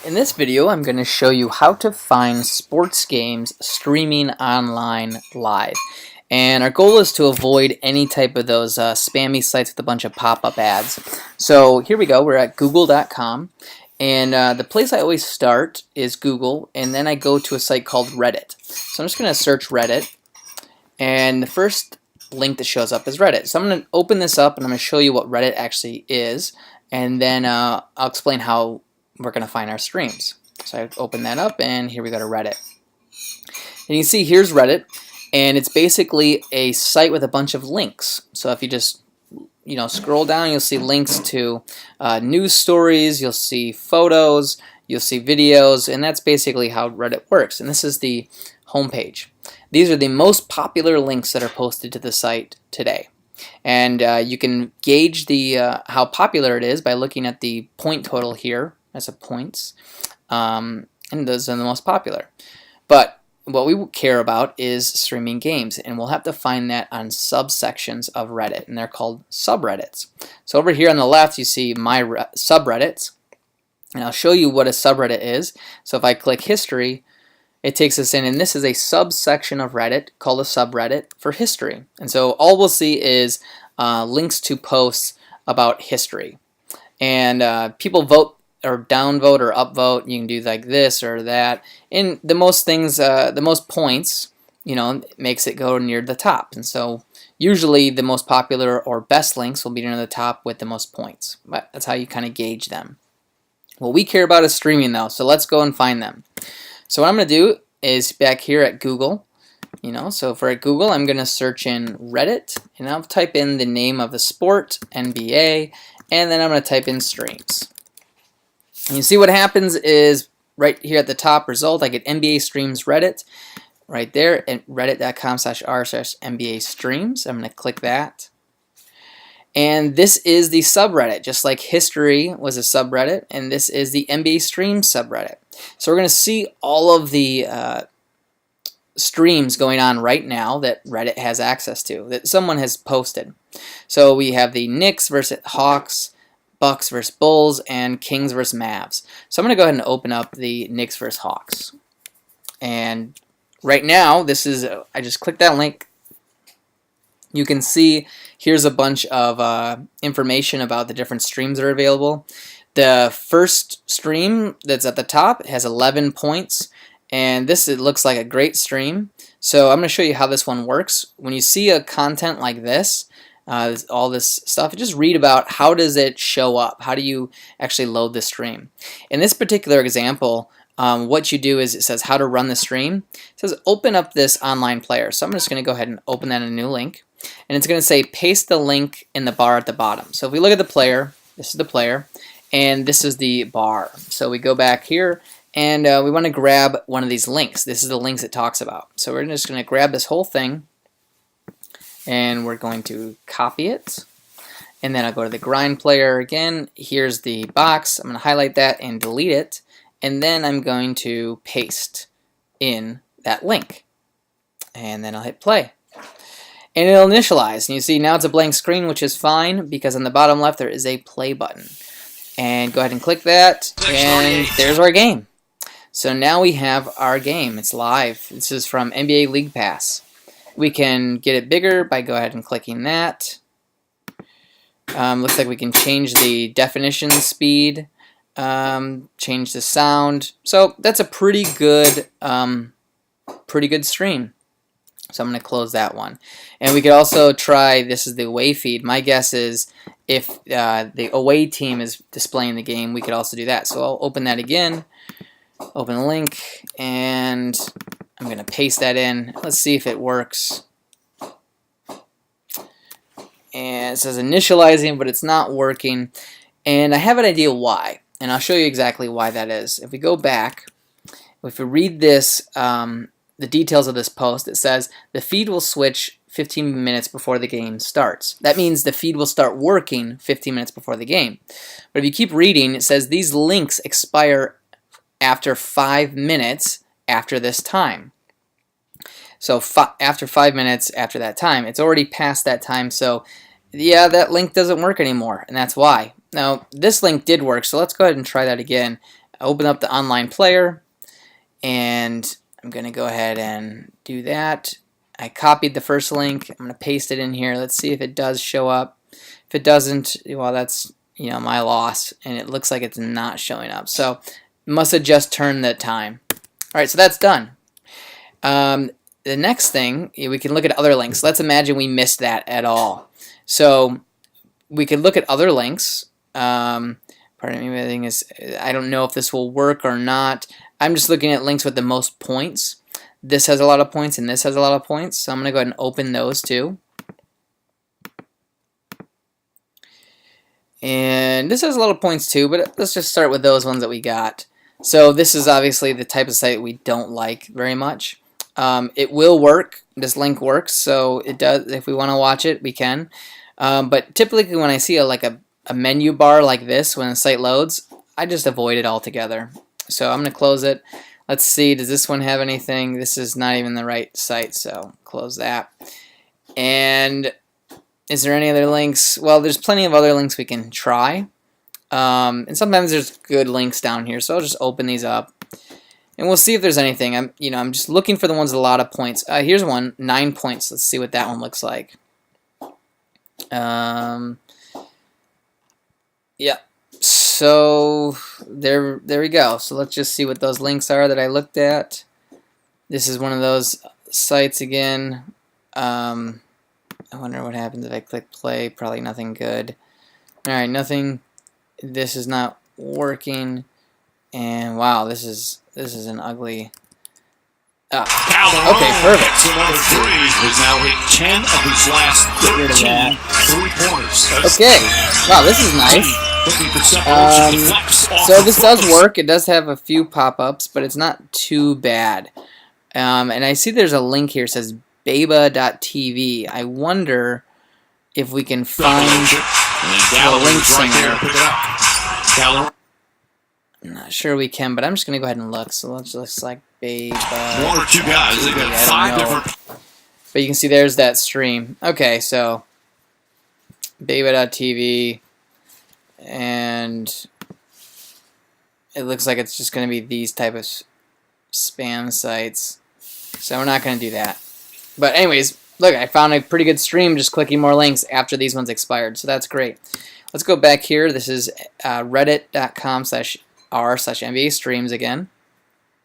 In this video, I'm going to show you how to find sports games streaming online live. And our goal is to avoid any type of those spammy sites with a bunch of pop-up ads. So here we go, we're at google.com. And the place I always start is Google, and then I go to a site called Reddit. So I'm just going to search Reddit, and the first link that shows up is Reddit. So I'm going to open this up, and I'm going to show you what Reddit actually is, and then I'll explain how we're going to find our streams. So I open that up, and here we go to Reddit. And you can see here's Reddit, and it's basically a site with a bunch of links. So if you just scroll down, you'll see links to news stories, you'll see photos, you'll see videos, and that's basically how Reddit works. And this is the homepage. These are the most popular links that are posted to the site today. And you can gauge the how popular it is by looking at the point total here as a points, and those are the most popular. But what we care about is streaming games, and we'll have to find that on subsections of Reddit, and they're called subreddits. So over here on the left you see my subreddits, and I'll show you what a subreddit is. So if I click history, it takes us in, and this is a subsection of Reddit called a subreddit for history. And so all we'll see is links to posts about history. And people vote or downvote or upvote. You can do like this or that. And the most things, the most points, makes it go near the top. And so usually the most popular or best links will be near the top with the most points. But that's how you kind of gauge them. What we care about is streaming though, so let's go and find them. So what I'm going to do is back here at Google, so for at Google I'm going to search in Reddit, and I'll type in the name of the sport, NBA, and then I'm going to type in streams. And you see what happens is right here at the top result, I get NBA streams Reddit right there at reddit.com/r/NBA streams. I'm going to click that. And this is the subreddit, just like history was a subreddit, and this is the NBA streams subreddit. So we're going to see all of the streams going on right now that Reddit has access to, that someone has posted. So we have the Knicks versus Hawks, Bucks versus Bulls, and Kings versus Mavs. So I'm going to go ahead and open up the Knicks versus Hawks. And right now, this is, I just clicked that link. You can see here's a bunch of information about the different streams that are available. The first stream that's at the top has 11 points, and it looks like a great stream. So I'm going to show you how this one works. When you see a content like this, all this stuff, just read about how does it show up. How do you actually load the stream? In this particular example, what you do is it says how to run the stream. It says open up this online player. So I'm just going to go ahead and open that in a new link. And it's going to say paste the link in the bar at the bottom. So if we look at the player, this is the player, and this is the bar. So we go back here, and we want to grab one of these links. This is the links it talks about. So we're just going to grab this whole thing, and we're going to copy it. And then I'll go to the grind player again. Here's the box. I'm going to highlight that and delete it. And then I'm going to paste in that link. And then I'll hit play. And it'll initialize. And you see now it's a blank screen, which is fine because on the bottom left there is a play button. And go ahead and click that, and there's our game. So now we have our game. It's live. This is from NBA League Pass. We can get it bigger by go ahead and clicking that. Looks like we can change the definition speed, change the sound. So that's a pretty good stream. So I'm going to close that one. And we could also try, this is the away feed. My guess is if the away team is displaying the game, we could also do that. So I'll open that again, open the link, and I'm going to paste that in. Let's see if it works. And it says initializing, but it's not working. And I have an idea why. And I'll show you exactly why that is. If we go back, if we read this, the details of this post, it says the feed will switch 15 minutes before the game starts. That means the feed will start working 15 minutes before the game. But if you keep reading, it says these links expire after 5 minutes after this time. So after 5 minutes after that time, it's already past that time. So yeah, that link doesn't work anymore, and that's why. Now, this link did work, so let's go ahead and try that again. open up the online player, and I'm going to go ahead and do that. I copied the first link. I'm going to paste it in here. Let's see if it does show up. If it doesn't, well, that's my loss, and it looks like it's not showing up. So it must have just turned the time. All right, so that's done. The next thing, we can look at other links. Let's imagine we missed that at all. So we could look at other links. Pardon me, I don't know if this will work or not. I'm just looking at links with the most points. This has a lot of points and this has a lot of points, so I'm going to go ahead and open those too. And this has a lot of points too, but let's just start with those ones that we got. So this is obviously the type of site we don't like very much. It will work. This link works, so it does. If we want to watch it, we can. But typically when I see a menu bar like this when the site loads, I just avoid it altogether. So I'm going to close it. Let's see, does this one have anything? This is not even the right site, so close that. And is there any other links? Well, there's plenty of other links we can try. And sometimes there's good links down here, so I'll just open these up. And we'll see if there's anything. I'm just looking for the ones with a lot of points. Here's one, 9 points. Let's see what that one looks like. Yeah. So there we go. So let's just see what those links are that I looked at. This is one of those sites again. I wonder what happens if I click play. Probably nothing good. All right, nothing. This is not working. And wow, this is an ugly. Okay, perfect. He's now hit 10 of his last 13 3-pointers. Okay, wow, this is nice. So this does work. It does have a few pop-ups, but it's not too bad. And I see there's a link here that says beba.tv. I wonder if we can find the links in there. I'm not sure we can, but I'm just going to go ahead and look. So let's just like Beba. One or two guys. They got 5 different. But you can see there's that stream. Okay, so Beba.tv. And it looks like it's just going to be these type of spam sites. So we're not going to do that. But anyways, look, I found a pretty good stream just clicking more links after these ones expired. So that's great. Let's go back here. This is reddit.com/r/NBA streams again.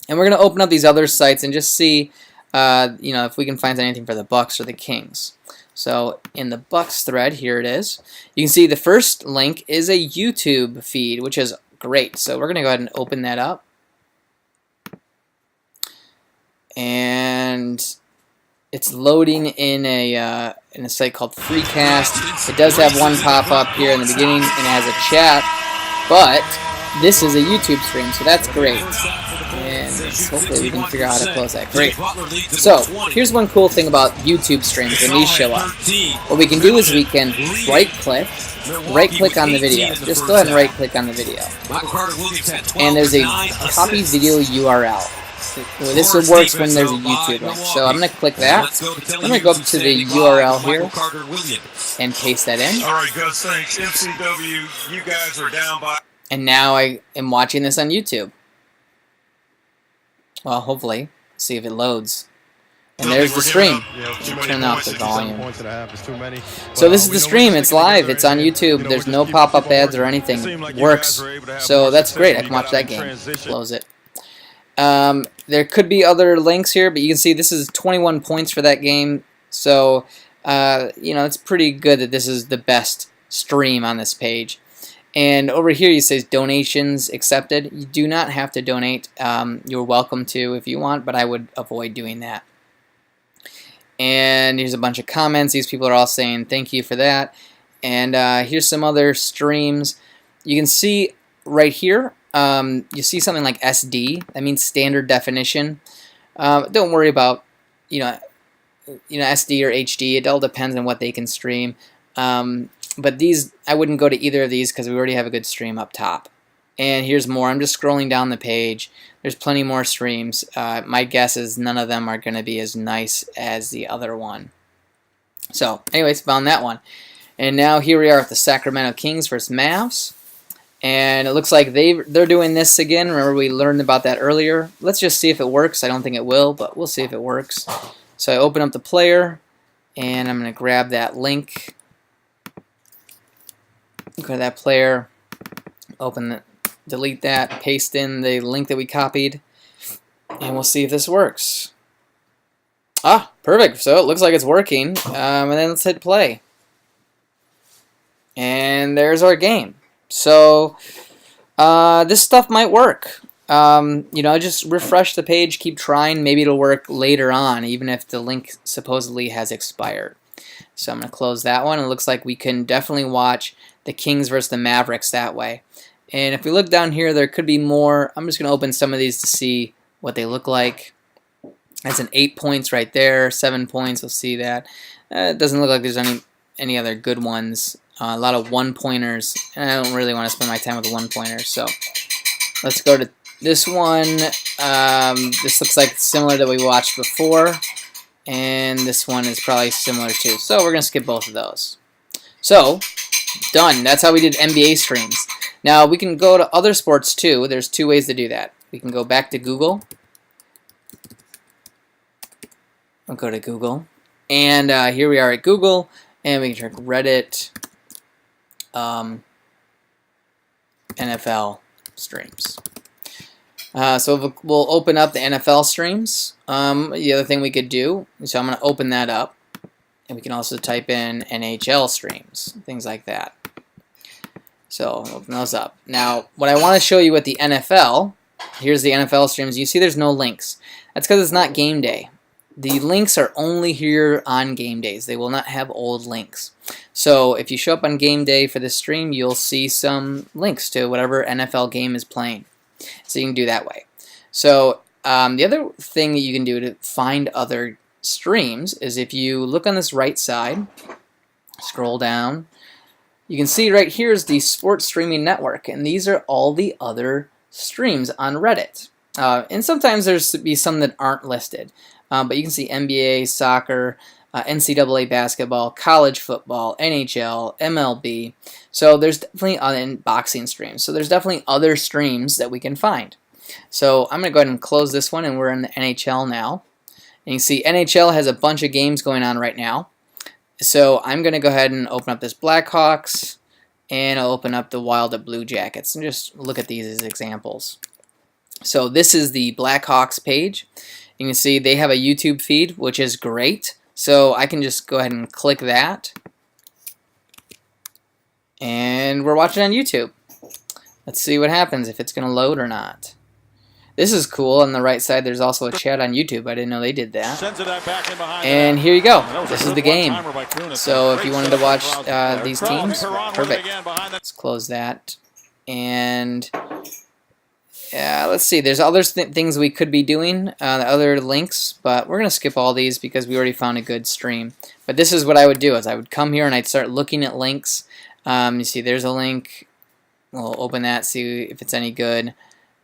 And we're going to open up these other sites and just see if we can find anything for the Bucks or the Kings. So in the Bucks thread, here it is. You can see the first link is a YouTube feed, which is great. So we're going to go ahead and open that up. And it's loading in a site called Freecast. It does have one pop-up here in the beginning, and it has a chat. But this is a YouTube stream, so that's great. And hopefully we can figure out how to close that. Great. So, here's one cool thing about YouTube streams when these show up. What we can do is we can right-click on the video. Just go ahead and right-click on the video. And there's a copy video URL. This works when there's a YouTube link. So I'm going to click that. I'm going to go up to the URL here and paste that in. All right, Gus, thanks. MCW, you guys are down by... And now I am watching this on YouTube. Well, hopefully. See if it loads. And there's the stream. Turn off the volume. So this is the stream. It's live. It's on YouTube. There's no pop-up ads or anything. It works. So that's great. I can watch that game. Close it. There could be other links here, but you can see this is 21 points for that game. So, it's pretty good that this is the best stream on this page. And over here it says donations accepted. You do not have to donate. You're welcome to if you want, but I would avoid doing that. And here's a bunch of comments. These people are all saying thank you for that. And here's some other streams. You can see right here, you see something like SD. That means standard definition. Don't worry about SD or HD. It all depends on what they can stream. But these, I wouldn't go to either of these because we already have a good stream up top. And here's more. I'm just scrolling down the page. There's plenty more streams. My guess is none of them are going to be as nice as the other one. So, anyways, found that one. And now here we are with the Sacramento Kings versus Mavs. And it looks like they're doing this again. Remember, we learned about that earlier. Let's just see if it works. I don't think it will, but we'll see if it works. So I open up the player, and I'm going to grab that link. Go to that player, delete that, paste in the link that we copied, and we'll see if this works. Ah, perfect. So it looks like it's working. And then let's hit play. And there's our game. So this stuff might work. You know, just refresh the page, keep trying. Maybe it'll work later on, even if the link supposedly has expired. So I'm going to close that one. It looks like we can definitely watch the Kings versus the Mavericks that way. And if we look down here, there could be more. I'm just going to open some of these to see what they look like. That's an 8 points right there, 7 points. We'll see that. It doesn't look like there's any other good ones. A lot of one-pointers, and I don't really want to spend my time with one-pointers. So let's go to this one. This looks like similar that we watched before, and this one is probably similar too. So we're going to skip both of those. So, done. That's how we did NBA streams. Now, we can go to other sports too. There's 2 ways to do that. We can go back to Google. I'll go to Google. And here we are at Google, and we can check Reddit. NFL streams. So we'll open up the NFL streams. The other thing we could do, so I'm going to open that up, and we can also type in NHL streams, things like that. So open those up. Now, what I want to show you with the NFL, here's the NFL streams. You see there's no links. That's because it's not game day. The links are only here on game days. They will not have old links. So if you show up on game day for this stream, you'll see some links to whatever NFL game is playing. So you can do that way. So the other thing that you can do to find other streams is if you look on this right side, scroll down, you can see right here is the Sports Streaming Network, and these are all the other streams on Reddit. And sometimes there's be some that aren't listed. But you can see NBA, soccer, NCAA basketball, college football, NHL, MLB. So there's definitely and boxing streams. So there's definitely other streams that we can find. So I'm going to go ahead and close this one, and we're in the NHL now. And you can see NHL has a bunch of games going on right now. So I'm going to go ahead and open up this Blackhawks, and I'll open up the Wild at Blue Jackets, and just look at these as examples. So this is the Blackhawks page. You can see they have a YouTube feed, which is great. So I can just go ahead and click that. And we're watching on YouTube. Let's see what happens, if it's going to load or not. This is cool. On the right side, there's also a chat on YouTube. I didn't know they did that. And here you go. This is the game. So if you wanted to watch these teams, perfect. Let's close that. And let's see. There's other things we could be doing, other links, but we're going to skip all these because we already found a good stream. But this is what I would do, is I would come here and I'd start looking at links. You see there's a link. We'll open that, see if it's any good.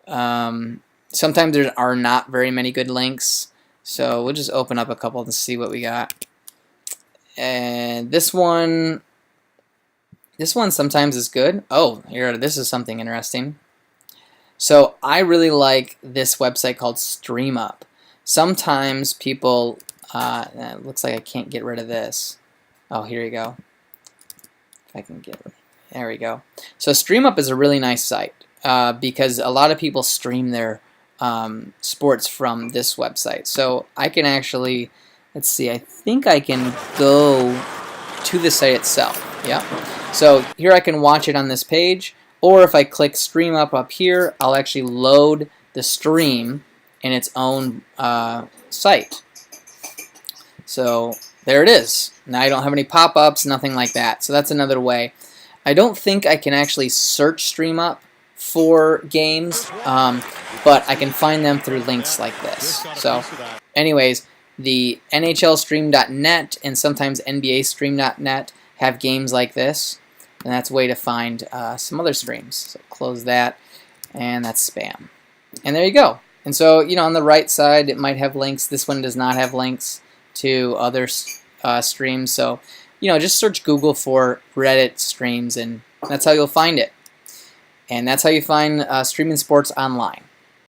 Sometimes there are not very many good links, so we'll just open up a couple to see what we got. And this one sometimes is good. Oh, here, this is something interesting. So I really like this website called StreamUp. Sometimes people, it looks like I can't get rid of this. Oh, here you go. If I can get rid, there we go. So StreamUp is a really nice site because a lot of people stream their sports from this website. So I can actually, let's see, I think I can go to the site itself. Yeah. So here I can watch it on this page. Or if I click Stream up here, I'll actually load the stream in its own site. So there it is. Now I don't have any pop-ups, nothing like that. So that's another way. I don't think I can actually search StreamUp for games, but I can find them through links like this. So anyways, the NHLstream.net and sometimes NBAstream.net have games like this. And that's a way to find some other streams. So close that, and that's spam. And there you go. And so, you know, on the right side, it might have links. This one does not have links to other streams. So, you know, just search Google for Reddit streams, and that's how you'll find it. And that's how you find streaming sports online.